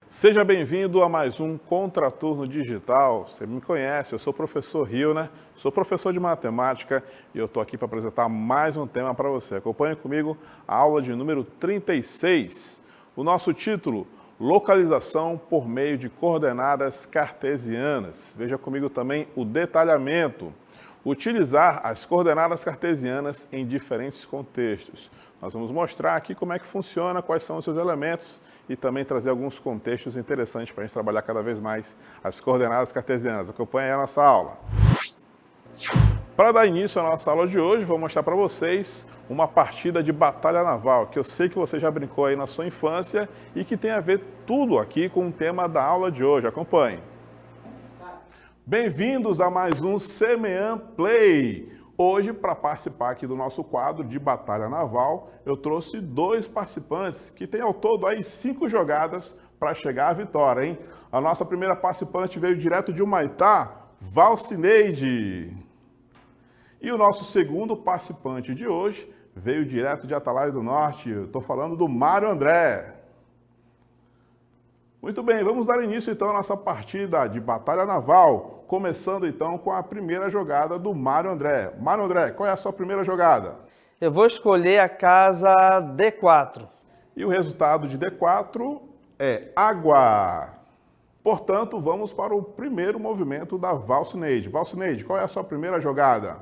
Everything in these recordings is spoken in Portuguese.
Seja bem-vindo a mais um Contraturno Digital. Você me conhece, eu sou o professor Rio, né? Sou professor de matemática e eu estou aqui para apresentar mais um tema para você. Acompanhe comigo a aula de número 36. O nosso título, localização por meio de coordenadas cartesianas. Veja comigo também o detalhamento. Utilizar as coordenadas cartesianas em diferentes contextos. Nós vamos mostrar aqui como é que funciona, quais são os seus elementos e também trazer alguns contextos interessantes para a gente trabalhar cada vez mais as coordenadas cartesianas. Acompanhe aí a nossa aula. Para dar início à nossa aula de hoje, vou mostrar para vocês uma partida de batalha naval, que eu sei que você já brincou aí na sua infância e que tem a ver tudo aqui com o tema da aula de hoje. Acompanhe. Bem-vindos a mais um Semean Play. Hoje, para participar aqui do nosso quadro de Batalha Naval, eu trouxe dois participantes que têm ao todo aí 5 jogadas para chegar à vitória, hein? A nossa primeira participante veio direto de Humaitá, Valcineide. E o nosso segundo participante de hoje veio direto de Atalaia do Norte, eu estou falando do Mário André. Muito bem, vamos dar início então à nossa partida de Batalha Naval, começando então com a primeira jogada do Mário André. Mário André, qual é a sua primeira jogada? Eu vou escolher a casa D4. E o resultado de D4 é água. Portanto, vamos para o primeiro movimento da Valcineide. Valcineide, qual é a sua primeira jogada?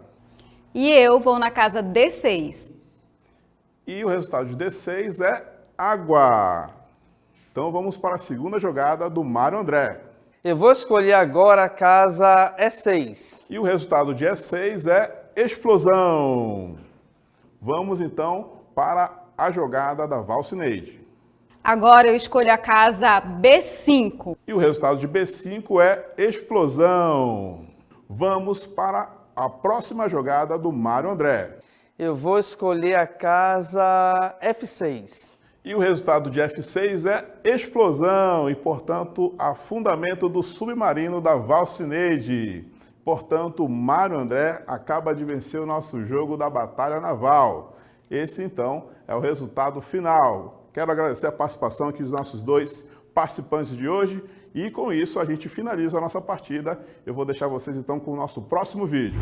E eu vou na casa D6. E o resultado de D6 é água. Então vamos para a segunda jogada do Mário André. Eu vou escolher agora a casa E6. E o resultado de E6 é explosão. Vamos então para a jogada da Valcineide. Agora eu escolho a casa B5. E o resultado de B5 é explosão. Vamos para a próxima jogada do Mário André. Eu vou escolher a casa F6. E o resultado de F6 é explosão e, portanto, afundamento do submarino da Valcineide. Portanto, Mário André acaba de vencer o nosso jogo da Batalha Naval. Esse, então, é o resultado final. Quero agradecer a participação aqui dos nossos dois participantes de hoje e, com isso, a gente finaliza a nossa partida. Eu vou deixar vocês, então, com o nosso próximo vídeo.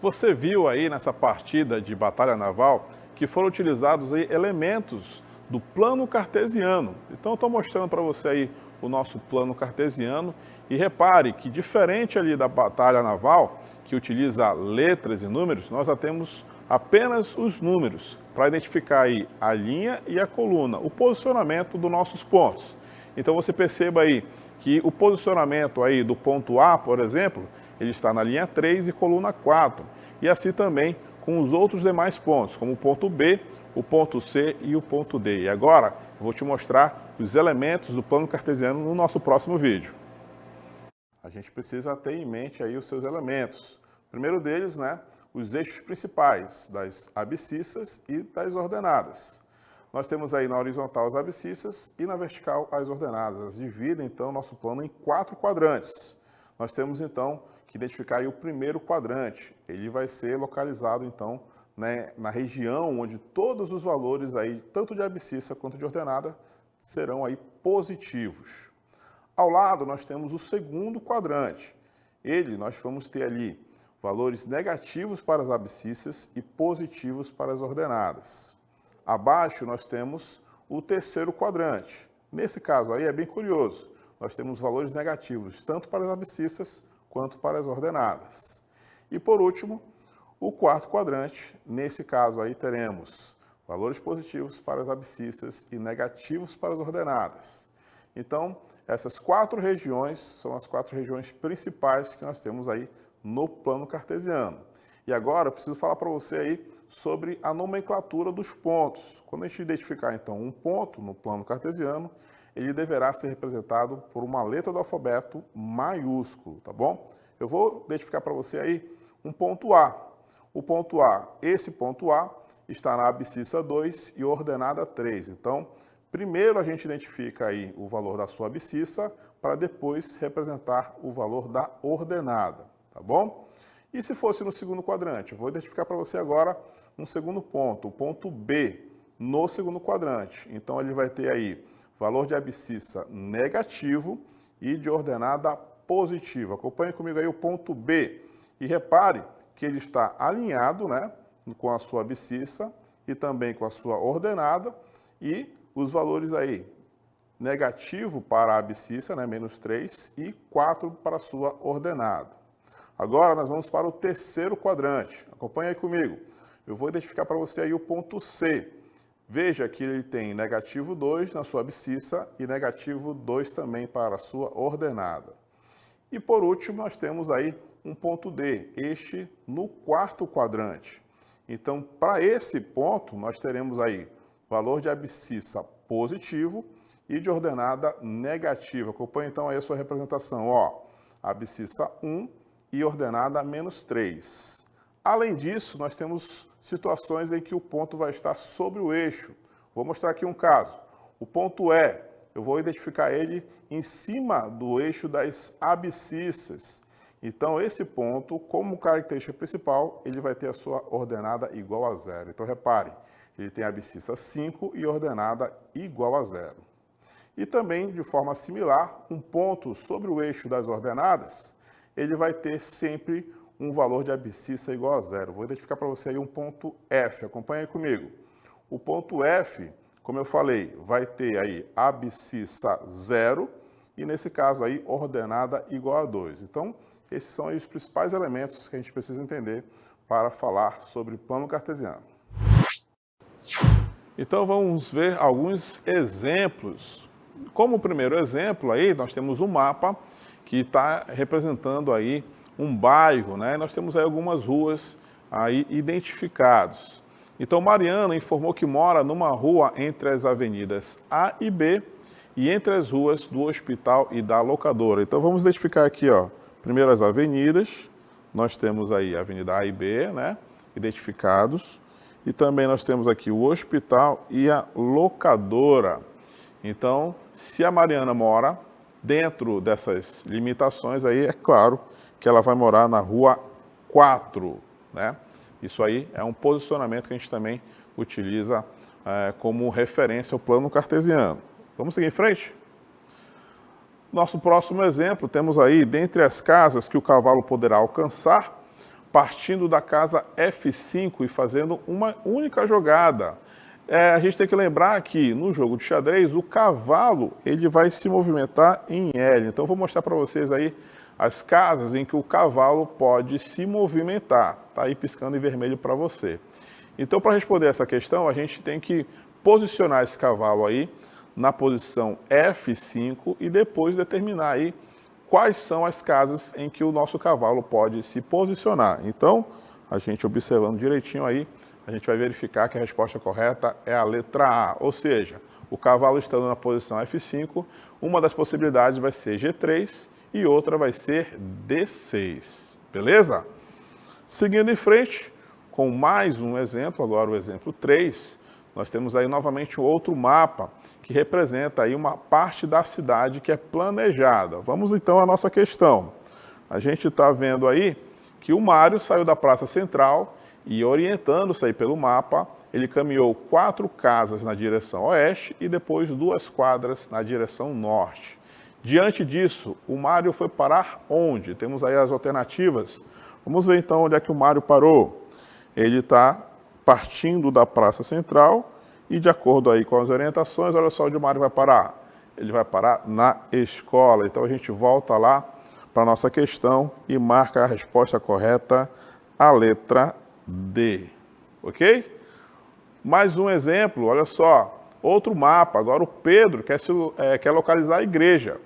Você viu aí nessa partida de Batalha Naval que foram utilizados aí elementos do plano cartesiano. Então, eu estou mostrando para você aí o nosso plano cartesiano e repare que, diferente ali da batalha naval, que utiliza letras e números, nós já temos apenas os números para identificar aí a linha e a coluna, o posicionamento dos nossos pontos. Então, você perceba aí que o posicionamento aí do ponto A, por exemplo, ele está na linha 3 e coluna 4, e assim também com os outros demais pontos, como o ponto B, o ponto C e o ponto D. E agora eu vou te mostrar os elementos do plano cartesiano no nosso próximo vídeo. A gente precisa ter em mente aí os seus elementos. O primeiro deles, né, os eixos principais das abscissas e das ordenadas. Nós temos aí na horizontal as abscissas e na vertical as ordenadas. Elas dividem então o nosso plano em 4 quadrantes. Nós temos então que identificar aí o primeiro quadrante. Ele vai ser localizado, então, né, na região onde todos os valores, aí, tanto de abscissa quanto de ordenada, serão aí positivos. Ao lado, nós temos o segundo quadrante. Nós vamos ter ali valores negativos para as abscissas e positivos para as ordenadas. Abaixo, nós temos o terceiro quadrante. Nesse caso aí, é bem curioso. Nós temos valores negativos tanto para as abscissas quanto para as ordenadas. E por último, o quarto quadrante, nesse caso aí teremos valores positivos para as abscissas e negativos para as ordenadas. Então, essas 4 regiões são as 4 regiões principais que nós temos aí no plano cartesiano. E agora eu preciso falar para você aí sobre a nomenclatura dos pontos. Quando a gente identificar então um ponto no plano cartesiano, ele deverá ser representado por uma letra do alfabeto maiúsculo, tá bom? Eu vou identificar para você aí um ponto A. O ponto A, esse ponto A, está na abscissa 2 e ordenada 3. Então, Primeiro a gente identifica aí o valor da sua abscissa para depois representar o valor da ordenada, tá bom? E se fosse no segundo quadrante? Eu vou identificar para você agora um segundo ponto, o ponto B, no segundo quadrante. Então ele vai ter aí valor de abscissa negativo e de ordenada positiva. Acompanhe comigo aí o ponto B e repare que ele está alinhado, né, com a sua abscissa e também com a sua ordenada e os valores aí, negativo para a abscissa, né, menos 3, e 4 para a sua ordenada. Agora nós vamos para o terceiro quadrante. Acompanhe aí comigo. Eu vou identificar para você aí o ponto C. Veja que ele tem negativo 2 na sua abscissa e negativo 2 também para a sua ordenada. E por último, nós temos aí um ponto D, este no quarto quadrante. Então, para esse ponto, nós teremos aí valor de abscissa positivo e de ordenada negativa. Acompanhe então aí a sua representação, ó, abscissa 1 e ordenada menos 3. Além disso, nós temos situações em que o ponto vai estar sobre o eixo. Vou mostrar aqui um caso. O ponto E, eu vou identificar ele em cima do eixo das abscissas. Então, esse ponto, como característica principal, ele vai ter a sua ordenada igual a 0. Então, repare, ele tem abscissa 5 e ordenada igual a 0. E também, de forma similar, um ponto sobre o eixo das ordenadas, ele vai ter sempre um valor de abscissa igual a 0. Vou identificar para você aí um ponto F, acompanhe aí comigo. O ponto F, como eu falei, vai ter aí abscissa 0 e, nesse caso aí, ordenada igual a 2. Então, esses são aí os principais elementos que a gente precisa entender para falar sobre plano cartesiano. Então, vamos ver alguns exemplos. Como primeiro exemplo aí, nós temos um mapa que está representando aí um bairro, né? Nós temos aí algumas ruas aí identificadas. Então, Mariana informou que mora numa rua entre as avenidas A e B e entre as ruas do hospital e da locadora. Então, vamos identificar aqui, ó, primeiro as avenidas. Nós temos aí a avenida A e B, né, identificados. E também nós temos aqui o hospital e a locadora. Então, se a Mariana mora dentro dessas limitações, aí é claro que ela vai morar na rua 4, né? Isso aí é um posicionamento que a gente também utiliza como referência ao plano cartesiano. Vamos seguir em frente? Nosso próximo exemplo, temos aí, dentre as casas que o cavalo poderá alcançar, partindo da casa F5 e fazendo uma única jogada. A gente tem que lembrar que no jogo de xadrez, o cavalo ele vai se movimentar em L. Então, eu vou mostrar para vocês aí as casas em que o cavalo pode se movimentar. Está aí piscando em vermelho para você. Então, para responder essa questão, a gente tem que posicionar esse cavalo aí na posição F5 e depois determinar aí quais são as casas em que o nosso cavalo pode se posicionar. Então, a gente observando direitinho aí, a gente vai verificar que a resposta correta é a letra A, ou seja, o cavalo estando na posição F5, uma das possibilidades vai ser G3 e outra vai ser D6, beleza? Seguindo em frente, com mais um exemplo, agora o exemplo 3, nós temos aí novamente outro mapa que representa aí uma parte da cidade que é planejada. Vamos então à nossa questão. A gente está vendo aí que o Mário saiu da Praça Central e, orientando-se aí pelo mapa, ele caminhou 4 casas na direção oeste e depois 2 quadras na direção norte. Diante disso, o Mário foi parar onde? Temos aí as alternativas. Vamos ver então onde é que o Mário parou. Ele está partindo da Praça Central e, de acordo aí com as orientações, olha só onde o Mário vai parar. Ele vai parar na escola. Então a gente volta lá para a nossa questão e marca a resposta correta, a letra D. Ok? Mais um exemplo, olha só, outro mapa. Agora o Pedro quer localizar a igreja.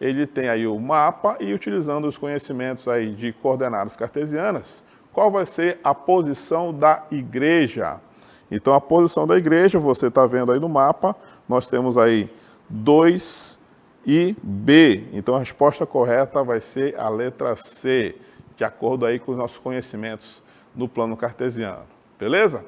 Ele tem aí o mapa e, utilizando os conhecimentos aí de coordenadas cartesianas, qual vai ser a posição da igreja? Então, a posição da igreja, você está vendo aí no mapa, nós temos aí 2 e B. Então, a resposta correta vai ser a letra C, de acordo aí com os nossos conhecimentos no plano cartesiano. Beleza?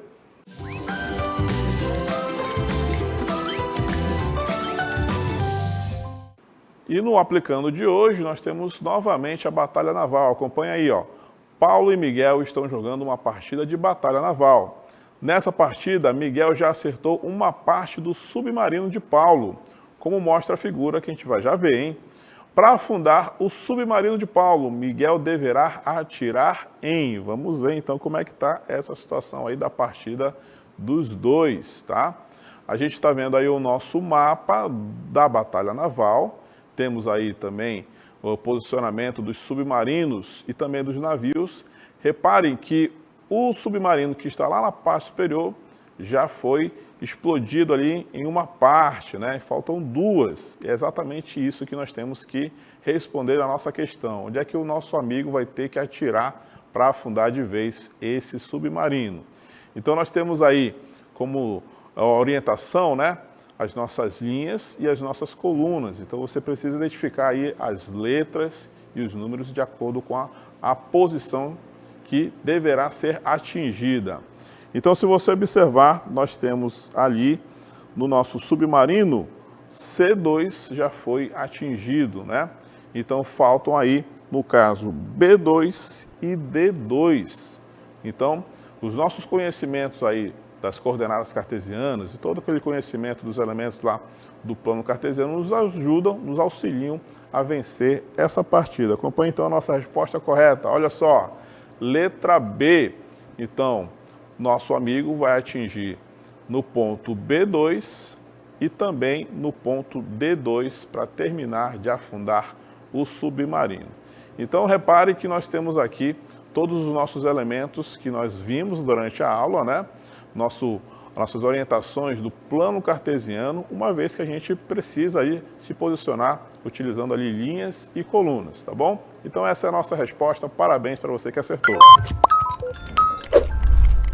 E no Aplicando de hoje, nós temos novamente a Batalha Naval. Acompanha aí, ó. Paulo e Miguel estão jogando uma partida de Batalha Naval. Nessa partida, Miguel já acertou uma parte do submarino de Paulo, como mostra a figura que a gente vai já ver, hein? Para afundar o submarino de Paulo, Miguel deverá atirar em... Vamos ver então como é que está essa situação aí da partida dos dois, tá? A gente está vendo aí o nosso mapa da Batalha Naval. Temos aí também o posicionamento dos submarinos e também dos navios. Reparem que o submarino que está lá na parte superior já foi explodido ali em uma parte, né? Faltam duas. É exatamente isso que nós temos que responder à nossa questão. Onde é que o nosso amigo vai ter que atirar para afundar de vez esse submarino? Então nós temos aí como orientação, né, as nossas linhas e as nossas colunas. Então você precisa identificar aí as letras e os números de acordo com a posição que deverá ser atingida. Então, se você observar, nós temos ali no nosso submarino, C2 já foi atingido, né? Então, faltam aí, no caso, B2 e D2. Então, os nossos conhecimentos aí das coordenadas cartesianas e todo aquele conhecimento dos elementos lá do plano cartesiano nos ajudam, nos auxiliam a vencer essa partida. Acompanhe então a nossa resposta correta. Olha só, letra B. Então, nosso amigo vai atingir no ponto B2 e também no ponto D2 para terminar de afundar o submarino. Então, repare que nós temos aqui todos os nossos elementos que nós vimos durante a aula, né? Nossas orientações do plano cartesiano, uma vez que a gente precisa aí se posicionar utilizando ali linhas e colunas, tá bom? Então essa é a nossa resposta, parabéns para você que acertou.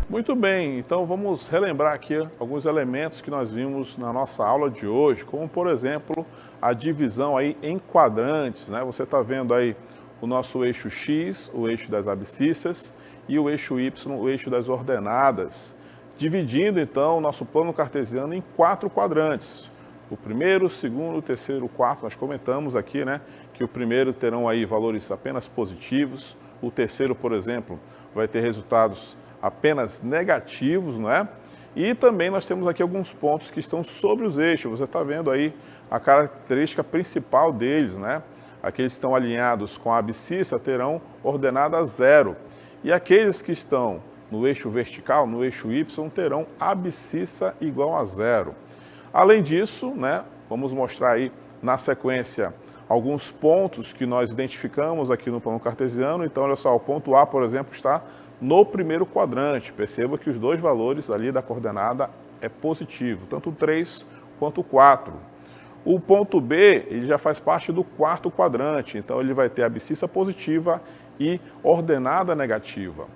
Muito bem, então vamos relembrar aqui alguns elementos que nós vimos na nossa aula de hoje, como por exemplo, a divisão aí em quadrantes, né? Você está vendo aí o nosso eixo X, o eixo das abscissas, e o eixo Y, o eixo das ordenadas, dividindo então o nosso plano cartesiano em 4 quadrantes. O primeiro, o segundo, o terceiro, o quarto, nós comentamos aqui, né, que o primeiro terão aí valores apenas positivos, o terceiro, por exemplo, vai ter resultados apenas negativos, não é? E também nós temos aqui alguns pontos que estão sobre os eixos. Você está vendo aí a característica principal deles, né? Aqueles que estão alinhados com a abscissa terão ordenada 0. E aqueles que estão no eixo vertical, no eixo Y, terão abscissa igual a 0. Além disso, né, vamos mostrar aí na sequência alguns pontos que nós identificamos aqui no plano cartesiano. Então, olha só, o ponto A, por exemplo, está no primeiro quadrante. Perceba que os dois valores ali da coordenada é positivo, tanto o 3 quanto o 4. O ponto B, ele já faz parte do quarto quadrante, então ele vai ter abscissa positiva e ordenada negativa.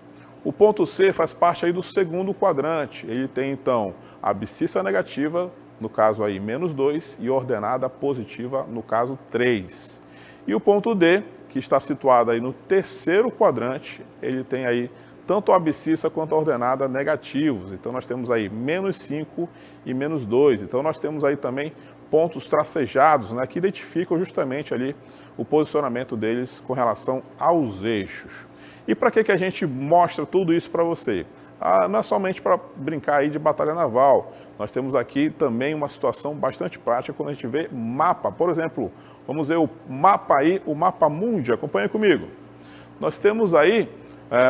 O ponto C faz parte aí do segundo quadrante, ele tem então abscissa negativa, no caso aí menos 2, e ordenada positiva, no caso 3. E o ponto D, que está situado aí no terceiro quadrante, ele tem aí tanto a abscissa quanto a ordenada negativos. Então nós temos aí menos 5 e menos 2. Então nós temos aí também pontos tracejados, né, que identificam justamente ali o posicionamento deles com relação aos eixos. E para que a gente mostra tudo isso para você? Não é somente para brincar aí de batalha naval. Nós temos aqui também uma situação bastante prática quando a gente vê mapa. Por exemplo, vamos ver o mapa aí, o mapa mundi. Acompanha comigo. Nós temos aí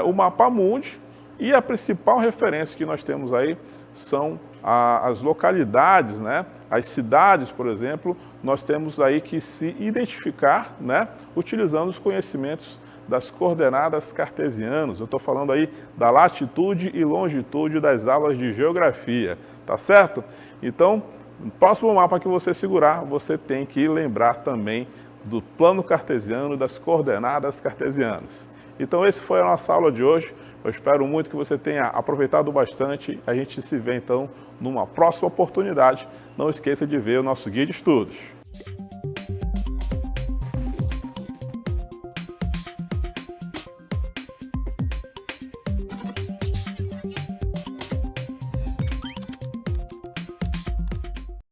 o mapa mundi e a principal referência que nós temos aí são as localidades, né? As cidades, por exemplo, nós temos aí que se identificar, né? Utilizando os conhecimentos das coordenadas cartesianas. Eu estou falando aí da latitude e longitude das aulas de geografia, tá certo? Então, no próximo mapa que você segurar, você tem que lembrar também do plano cartesiano e das coordenadas cartesianas. Então, esse foi a nossa aula de hoje. Eu espero muito que você tenha aproveitado bastante. A gente se vê, então, numa próxima oportunidade. Não esqueça de ver o nosso guia de estudos.